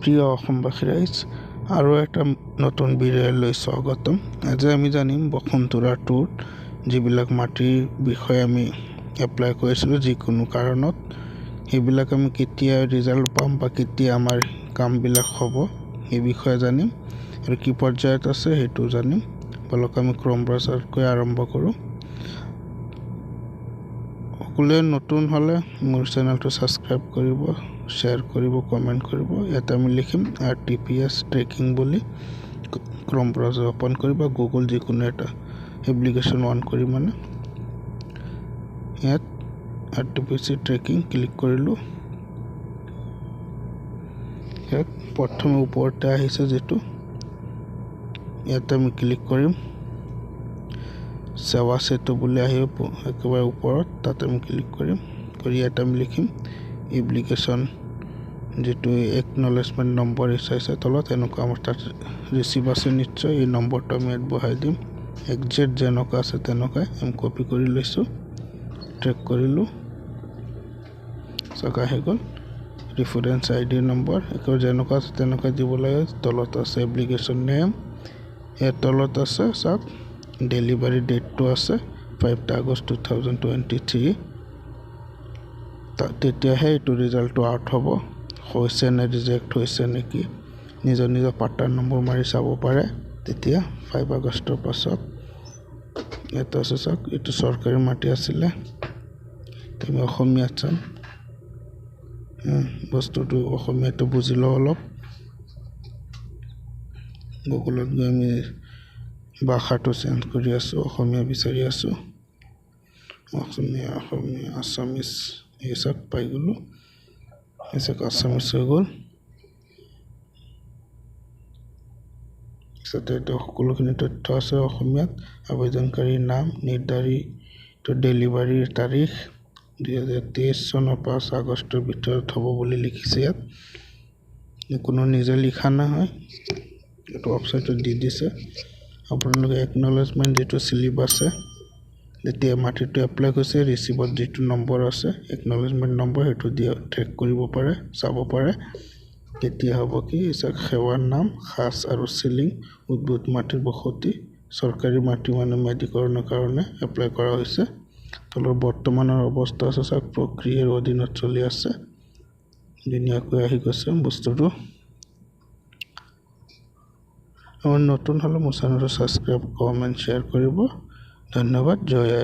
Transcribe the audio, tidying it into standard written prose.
প্ৰিয় অসমবাসী ৰাইজ, আৰু এটা নতুন ভিডিঅ'লৈ স্বাগতম। আজি আমি জানিম বসুন্ধৰা-2ত যিবিলাক মাটিৰ বিষয়ে আমি এপ্লাই কৰিছিলোঁ যিকোনো কাৰণত, সেইবিলাক আমি কেতিয়া ৰিজাল্ট পাম বা কেতিয়া আমাৰ কামবিলাক হ'ব সেই বিষয়ে জানিম, আৰু কি পৰ্যায়ত আছে সেইটো জানিম। বলক আমি ক্ৰম ব্ৰাউজাৰকৈ আৰম্ভ কৰোঁ। সকলোৱে নতুন হ'লে মোৰ চেনেলটো ছাবস্ক্ৰাইব কৰিব, শ্বেয়াৰ কৰিব, কমেণ্ট কৰিব। ইয়াত আমি লিখিম RTPS ট্ৰেকিং বুলি। ক্ৰম ব্ৰাউজাৰ অ'পন কৰি বা গুগল যিকোনো এটা এপ্লিকেশ্যন অন কৰি ইয়াত RTPS ট্ৰেকিং ক্লিক কৰিলোঁ। ইয়াত প্ৰথমে ওপৰতে আহিছে যিটো, ইয়াত আমি ক্লিক কৰিম। সেৱা সেতু বুলি আহিব একেবাৰে ওপৰত, তাত আমি ক্লিক কৰিম। ইয়াত আমি লিখিম এপ্লিকেশ্যন যিটো একনলেজমেণ্ট নম্বৰ চাইছে তলত, এনেকুৱা আমাৰ তাত ৰিচিভ আছে নিশ্চয়। এই নম্বৰটো আমি ইয়াত বহাই দিম। একজেক্ট যেনেকুৱা আছে তেনেকুৱাই আমি কপি কৰি লৈছোঁ, ট্ৰেক কৰিলোঁ। চাওক আহি গ'ল। ৰেফাৰেঞ্চ ID নম্বৰ একেবাৰে যেনেকুৱা আছে তেনেকুৱা দিব লাগে। তলত আছে এপ্লিকেশ্যন নেম, ইয়াৰ তলত আছে চাওক ডেলিভাৰী ডেটটো আছে 5 আগষ্ট 2023। তেতিয়াহে এইটো ৰিজাল্টটো আউট হ'ব, হৈছে নে ৰিজেক্ট হৈছে নেকি। নিজৰ পাৰ্টাৰ নম্বৰ মাৰি চাব পাৰে তেতিয়া 5 আগষ্টৰ পাছত। ইয়াত আছে চাওক, এইটো চৰকাৰী মাটি আছিলে। আমি অসমীয়াত চাম, বস্তুটো অসমীয়াটো বুজি লওঁ অলপ। গুগলত গৈ আমি ভাষাটো চেঞ্জ কৰি আছোঁ, অসমীয়া বিচাৰি আছোঁ। অসমীয়া আছামিজ এই চাওক পাই গ'লোঁ। এই চাওক আছামিজ হৈ গ'ল। এইটো সকলোখিনি তথ্য আছে অসমীয়াত। আবেদনকাৰীৰ নাম, নিৰ্ধাৰিত ডেলিভাৰীৰ তাৰিখ 2023 চনৰ 5 আগষ্টৰ ভিতৰত হ'ব বুলি লিখিছে। ইয়াত কোনো নিজে লিখা নহয়, এইটো ৱেবছাইটত দি দিছে। আপোনালোকে একনলেজমেণ্ট যিটো শ্লিপ আছে, যেতিয়া মাটিটো এপ্লাই হৈছে ৰিচিভত যিটো নম্বৰ আছে একনলেজমেণ্ট নম্বৰ, সেইটো দিয়ে ট্ৰেক কৰিব পাৰে, চাব পাৰে কেতিয়া হ'ব কি। সেৱাৰ নাম, সাজ আৰু চিলিং, উদ্ভূত মাটিৰ বসতি, চৰকাৰী মাটি মানে মেডিকৰণৰ কাৰণে এপ্লাই কৰা হৈছে। তলৰ বৰ্তমানৰ অৱস্থা আছে চাওক, প্ৰক্ৰিয়াৰ অধীনত চলি আছে। ধুনীয়াকৈ আহি গৈছে বস্তুটো। আমাৰ নতুন হ'লে মোৰ চেনেলটো ছাবস্ক্ৰাইব, কমেণ্ট, শ্বেয়াৰ কৰিব। ধন্যবাদ। জয় আই।